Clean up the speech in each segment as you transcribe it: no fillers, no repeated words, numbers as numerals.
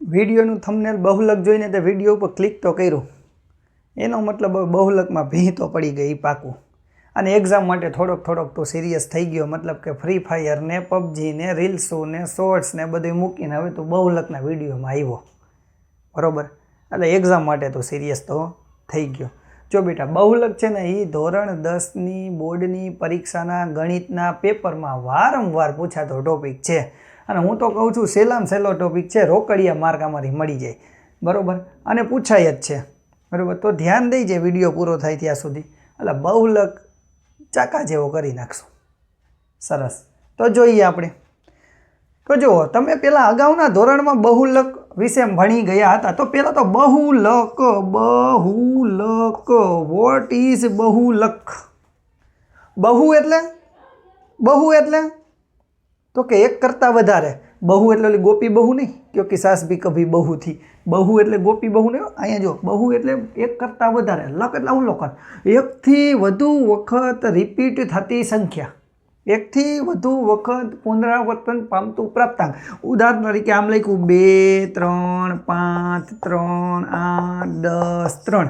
વિડીયોનું thumbnail બહુલક જોઈને તે video ઉપર ક્લિક તો કર્યું, એનો મતલબ બહુલકમાં ભીં તો પડી ગઈ પાકું. અને એક્ઝામ માટે થોડોક તો સિરિયસ થઈ ગયો, મતલબ કે ફ્રી ફાયર ને પબજી ને રીલ્સો ને શોર્ટ્સ ને બધું મૂકીને હવે તો બહુલકના વિડીયોમાં આવ્યો, બરાબર. એટલે એક્ઝામ માટે તો સિરિયસ તો થઈ ગયો. જો બેટા, બહુલક છે ને એ ધોરણ 10ની બોર્ડની પરીક્ષાના ગણિતના પેપરમાં વારંવાર પૂછાતો ટોપિક છે. અને હું તો કહું છું સહેલામાં સહેલો ટોપિક છે, રોકડિયા માર્ક આમાંથી મળી જાય, બરાબર. અને પૂછાય જ છે, બરાબર. તો ધ્યાન દઈ જાય વિડીયો પૂરો થાય ત્યાં સુધી, એટલે બહુલક ચાકા જેવો કરી નાખશું. સરસ. તો જોઈએ આપણે. તો જુઓ, તમે પેલા અગાઉના ધોરણમાં બહુલક વિશે ભણી ગયા હતા. તો પહેલાં તો બહુલક વોટ ઇઝ બહુલક? બહુ એટલે તો કે એક કરતાં વધારે. બહુ એટલે ગોપી બહુ નહીં, ક્યોંકि સાસ ભી કભી બહુ થી. બહુ એટલે ગોપી બહુ નહીં. અહીંયા જો, બહુ એટલે એક કરતાં વધારે. લક એટલે અવલોકન, એકથી વધુ વખત રિપીટ થતી સંખ્યા, એકથી વધુ વખત પુનરાવર્તન પામતું પ્રાપ્તાંક. ઉદાહરણ તરીકે આમ લખ્યું 2, 3, 5, 3, 8, 10, 3,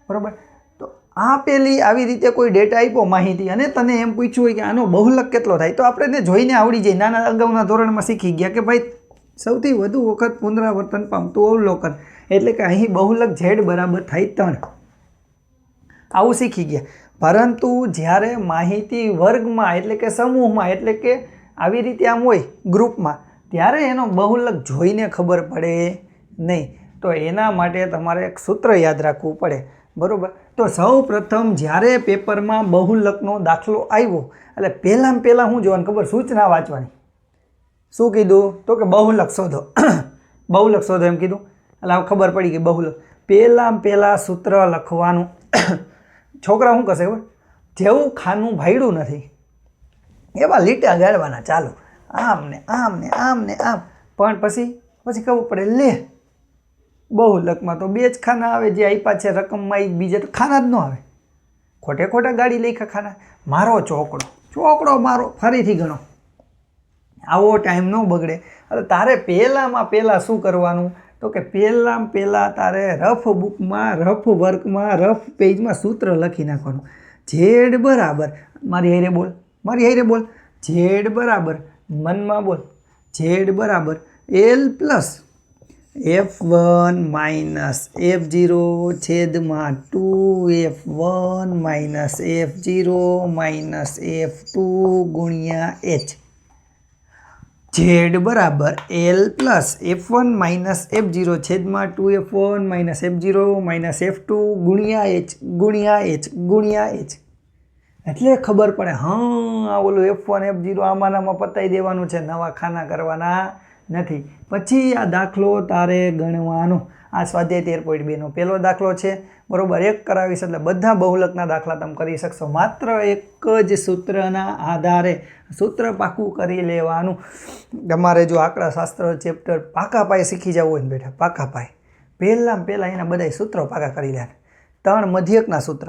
બરાબર. તો આપેલી આવી રીતે કોઈ ડેટા આપ્યો, માહિતી, અને તને એમ પૂછ્યું હોય કે આનો બહુલક કેટલો થાય, તો આપણે એને જોઈને આવડી જાય. નાના અગાઉના ધોરણમાં શીખી ગયા કે ભાઈ સૌથી વધુ વખત પુનરાવર્તન પામતું અવલોકન, એટલે કે અહીં બહુલક Z બરાબર થાય 3. આવું શીખી ગયા. પરંતુ જ્યારે માહિતી વર્ગમાં એટલે કે સમૂહમાં એટલે કે આવી રીતે આમ હોય ગ્રુપમાં, ત્યારે એનો બહુલક જોઈને ખબર પડે નહીં. તો એના માટે તમારે એક સૂત્ર યાદ રાખવું પડે, બરાબર. તો સૌ પ્રથમ જ્યારે પેપરમાં બહુલકનો દાખલો આવ્યો એટલે પહેલાં શું જોવાનું ખબર? સૂચના વાંચવાની. શું કીધું? તો કે બહુલક શોધો. બહુલક શોધો એમ કીધું. એટલે હવે ખબર પડી ગઈ બહુલક. પહેલાં સૂત્ર લખવાનું. છોકરા શું કરશે ખબર? જેવું ખાનું ભાડ્યું નથી એવા લીટા ગાળવાના ચાલુ, આમ ને આમ ને આમ ને આમ. પણ પછી ખબર પડે, લે બહુલકમાં તો 2 જ ખાના આવે, જે આપ્યા છે રકમમાં, બીજા તો ખાના જ ન આવે. ખોટા ગાડી લઈ ખાના. મારો ચોકડો મારો, ફરીથી ગણો. આવો ટાઈમ ન બગડે. એટલે તારે પહેલાં શું કરવાનું? તો કે પહેલાં તારે રફ બુકમાં, રફ વર્કમાં, રફ પેજમાં સૂત્ર લખી નાખવાનું. Z બરાબર, મારી હારે બોલ, Z બરાબર, મનમાં બોલ, Z બરાબર L plus F1 minus F0 છેદમાં 2F1 minus F0 minus F2 ગુણ્યા H. Z બરાબર L plus F1 minus F0 છેદમાં 2F1 minus F0 minus F2 ગુણ્યા H. એટલે ખબર પડે, હા ઓલું F1 F0 આમાં પતાવી દેવાનું છે, નવા ખાના કરવાના નથી. પછી આ દાખલો તારે ગણવાનો. આ સ્વાધ્યાય 13.2નો પહેલો દાખલો છે, બરાબર. 1 કરાવીશ એટલે બધા બહુલકના દાખલા તમે કરી શકશો. માત્ર એક જ સૂત્રના આધારે સૂત્ર પાકું કરી લેવાનું. તમારે જો આંકડાશાસ્ત્ર ચેપ્ટર પાકા પાયે શીખી જવું હોય ને બેટા, પાકા પાયે, પહેલાં એના બધા સૂત્રો પાકા કરી લે. 3 મધ્યકના સૂત્ર,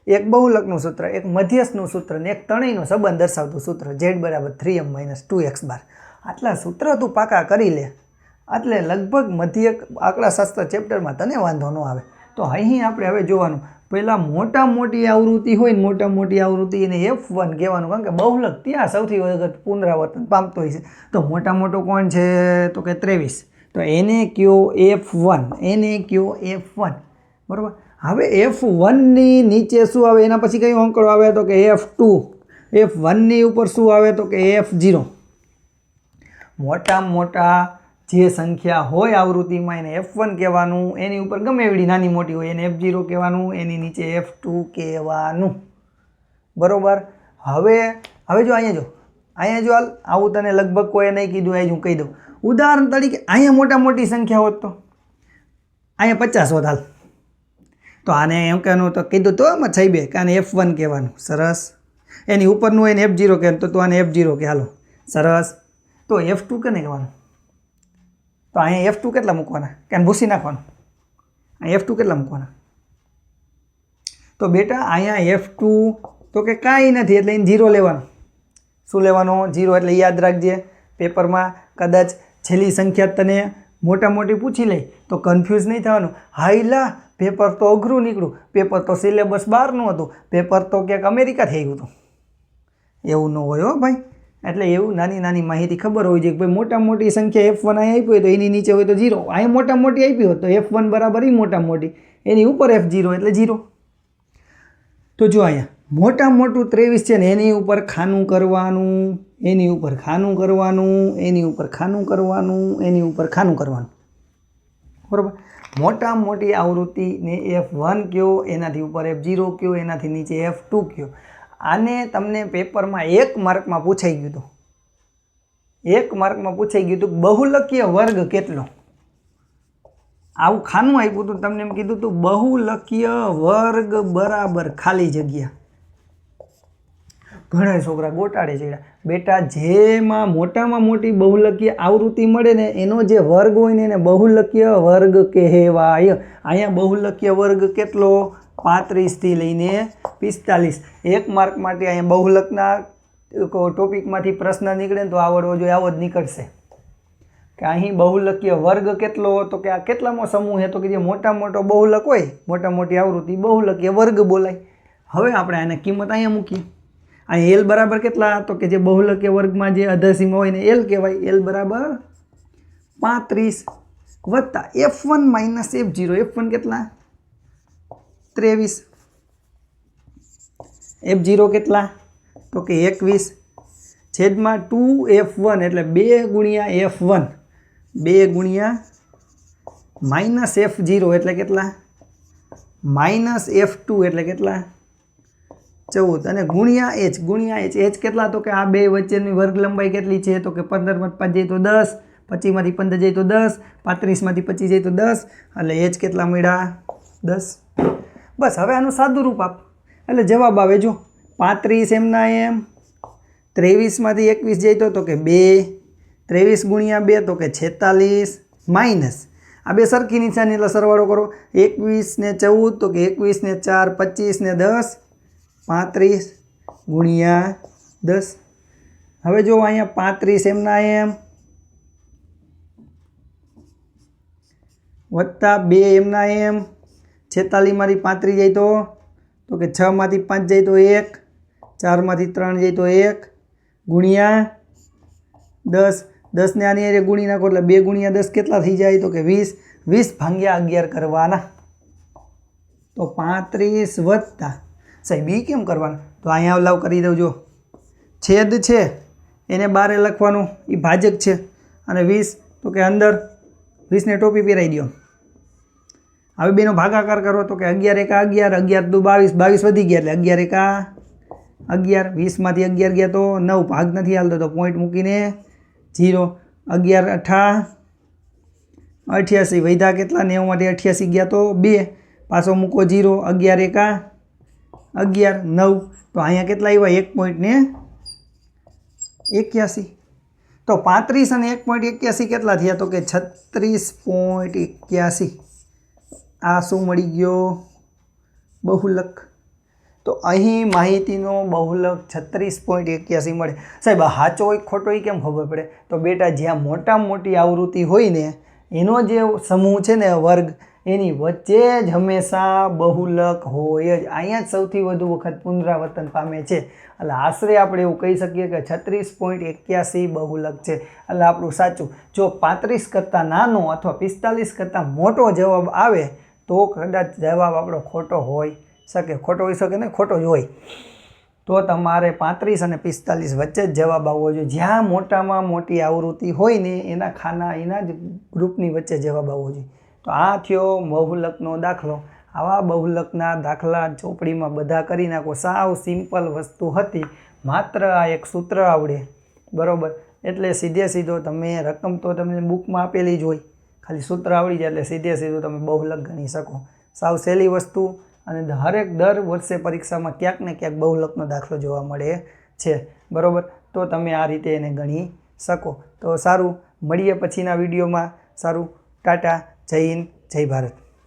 એક બહુલકનું સૂત્ર, એક મધ્યસ્થનું સૂત્ર ને એક ત્રણેયનો સંબંધ દર્શાવતું સૂત્ર. Z બરાબર 3m - 2x બાર. આટલા સૂત્ર તું પાકા કરી લે એટલે લગભગ મધ્યક આંકડાશાસ્ત્ર ચેપ્ટરમાં તને વાંધો ન આવે. તો અહીં આપણે હવે જોવાનું, પહેલાં મોટી આવૃત્તિ હોય ને, મોટી આવૃત્તિ એને F1 કહેવાનું, કારણ કે બહુલક ત્યાં સૌથી વધુ પુનરાવર્તન પામતો હોય છે. તો મોટો કોણ છે? તો કે 23. તો એને કયો F1, બરાબર. હવે F1ની નીચે શું આવે? એના પછી કયો આંકડો આવે? તો કે F2. F1ની ઉપર શું આવે? તો કે F0. મોટા જે સંખ્યા હોય આવૃત્તિમાં એને F1 કહેવાનું, એની ઉપર ગમે એવડી નાની મોટી હોય એને F0 કહેવાનું, એની નીચે F2 કહેવાનું, બરાબર. હવે જો અહીંયા જો હાલ, આવું તને લગભગ કોઈ નહીં કીધું, અહીં હું કહી દઉં. ઉદાહરણ તરીકે અહીંયા મોટી સંખ્યા હોત તો અહીંયા 50 હોત હાલ, તો આને એમ કહેવાનું, તો કીધું તો એમાં થઈ બે કે આને F1 કહેવાનું. સરસ. એની ઉપરનું એને F0 કહેવાનું, તો આને F0 કે. હાલો, સરસ. તો F2 કેને કહેવાનું? તો અહીંયા F2 કેટલા મૂકવાના? કે ભૂસી નાખવાનું? અહીંયા F2 કેટલા મૂકવાના? તો બેટા અહીંયા F2 તો કે કાંઈ નથી, એટલે એને 0 લેવાનું. શું લેવાનો? 0. એટલે યાદ રાખજે, પેપરમાં કદાચ છેલ્લી સંખ્યા તને મોટા મોટી પૂછી લે તો કન્ફ્યુઝ નહીં થવાનું. હાઈલા પેપર તો અઘરું નીકળ્યું, પેપર તો સિલેબસ બહારનું હતું, પેપર તો ક્યાંક અમેરિકાથી આવ્યું હતું. એવું ન હોય હો ભાઈ. એટલે એવું નાની નાની માહિતી ખબર હોવી જોઈએ કે ભાઈ મોટા મોટી સંખ્યા F1 અહીં આપી હોય તો એની નીચે હોય તો 0, અહીં મોટા મોટી આપી હોય તો F1 બરાબર એ મોટા મોટી, એની ઉપર F0 એટલે 0. તો જો અહીંયા મોટા મોટું 23 છે ને એની ઉપર ખાનું કરવાનું, એની ઉપર ખાનું કરવાનું, એની ઉપર ખાનું કરવાનું, એની ઉપર ખાનું કરવાનું, બરાબર. મોટા મોટી આવૃત્તિને F1 કયો, એનાથી ઉપર F0 કયો, એનાથી નીચે F2 કયો. આને તમને પેપરમાં 1 માર્કમાં પૂછાઈ ગયું હતું. 1 માર્કમાં પૂછાઈ ગયું હતું બહુલકીય વર્ગ કેટલો. આવું ખાનું આપ્યું હતું, તમને એમ કીધું હતું બહુલકીય વર્ગ બરાબર ખાલી જગ્યા. ઘણા છોકરા ગોટાળે ચડ્યા. બેટા જેમાં મોટામાં મોટી બહુલકીય આવૃત્તિ મળે ને એનો જે વર્ગ હોય ને એને બહુલકીય વર્ગ કહેવાય. અહીંયા બહુલકીય વર્ગ કેટલો? 35 થી લઈને 45. 1 માર્ક માટે અહીંયા બહુલકના ટોપિકમાંથી પ્રશ્ન નીકળે ને તો આવડવો જોઈએ, આવો જ નીકળશે કે અહીં બહુલકીય વર્ગ કેટલો, તો કે આ કેટલામો સમૂહ છે, તો કે જે મોટા મોટો બહુલક હોય, મોટા મોટી આવૃત્તિ બહુલકીય વર્ગ બોલાય. હવે આપણે આને કિંમત અહીંયા મૂકીએ. અહીં L બરાબર કેટલા? તો કે જે બહુલકીય વર્ગમાં જે અધસીમા હોય ને L કહેવાય. L બરાબર 35 વત્તા F1 માઇનસ F0. F1 કેટલા? 23. F0 કેટલા? તો કે 21 છેદમાં 2F1 એટલે 2 ગુણ્યા F1, 2 ગુણ્યા માઇનસ F0 એટલે કેટલા? માઇનસ F2 એટલે કેટલા? 14. અને ગુણ્યા H, ગુણ્યા H કેટલા? તો કે આ બે વચ્ચેની વર્ગ લંબાઈ કેટલી છે? તો કે 15 માંથી 5 જાય તો 10, 25 માંથી 15 જાય તો 10, 35 માંથી 25 જાય તો 10, એટલે H કેટલા મળ્યા? 10. બસ હવે આનું સાદું રૂપ આપ એટલે જવાબ આવે. જો 35 એમના એમ, 23 માંથી 21 જાય તો કે 2, 23 ગુણ્યા 2 તો કે 46, માઇનસ આ બે સરખી નિશાની એટલે સરવાળો કરો. 21 ને 14 તો કે 21 ને 4 25 ને 10, 35 ગુણ્યા 10. હવે જો અહીંયા 35 એમના એમ વત્તા 2 એમના એમ, 46 માંથી 35 જાય તો કે 6 માંથી 5 જાય તો 1, 4 માંથી 3 જાય તો 1 ગુણ્યા 10. 10 ને આની હારે ગુણી નાખો એટલે 2 ગુણ્યા 10 કેટલા થઈ જાય? તો કે 20. 20 ભાગ્યા 11 કરવાના. તો 35 વત્તા સાહેબ બી કેમ કરવાનું? તો અહીંયા લાવ કરી દઉં. જો છેદ છે એને બારે લખવાનું, એ ભાજક છે, અને 20 તો કે અંદર 20 ને ટોપી પહેરાઈ દો. હવે બેનો ભાગાકાર કરો તો કે 11 એકા 11, 11 દુ 22, 22 વધી ગયા એટલે 11 એકા 11, 20 માંથી 11 ગયા તો 9, ભાગ નથી હાલતો તો પોઈન્ટ મૂકીને 0, 11 અઠા 88 વધ્યા કેટલા? 90 માંથી 88 ગયા તો 2, પાછો મૂકો 0, 11 એકા 11, 9, તો અહીંયા કેટલા આવ્યા? 1.81. તો 35 અને 1.81 કેટલા થયા? તો કે 36.81. આ શું મળી ગયો? બહુલક. તો અહીં માહિતીનો બહુલક 36.81 મળે. સાહેબ સાચો હોય ખોટો એ કેમ ખબર પડે? તો બેટા જ્યાં મોટામાં મોટી આવૃત્તિ હોય ને એનો જે સમૂહ છે ને વર્ગ, એની વચ્ચે જ હંમેશા બહુલક હોય જ. અહીંયા જ સૌથી વધુ વખત પુનરાવર્તન પામે છે. એટલે આશરે આપણે એવું કહી શકીએ કે 36.81 બહુલક છે. એટલે આપણું સાચું. જો 35 કરતાં નાનો અથવા 45 કરતાં મોટો જવાબ આવે તો કદાચ જવાબ આપણો ખોટો હોઈ શકે. ખોટો હોઈ શકે ને, ખોટો જ હોય. તો તમારે 35 અને 45 વચ્ચે જ જવાબ આવવો જોઈએ. જ્યાં મોટામાં મોટી આવૃત્તિ હોય ને એના ખાના એના જ ગ્રુપની વચ્ચે જવાબ આવવો જોઈએ. તો આ થયો બહુલકનો દાખલો. આવા બહુલકના દાખલા ચોપડીમાં બધા કરી નાખો. સાવ સિમ્પલ વસ્તુ હતી, માત્ર આ એક સૂત્ર આવડે, બરાબર, એટલે સીધે સીધો તમે રકમ તો તમને બુકમાં આપેલી જ હોય, ખાલી સૂત્ર આવડી જાય એટલે સીધે સીધું તમે બહુલક ગણી શકો. સાવ સહેલી વસ્તુ, અને દર વર્ષે પરીક્ષામાં ક્યાંક ને ક્યાંક બહુલકનો દાખલો જોવા મળે છે, બરાબર. તો તમે આ રીતે એને ગણી શકો. તો સારું, મળીએ પછીના વિડીયોમાં. સારું, ટાટા, જય હિન્દ, જય ભારત.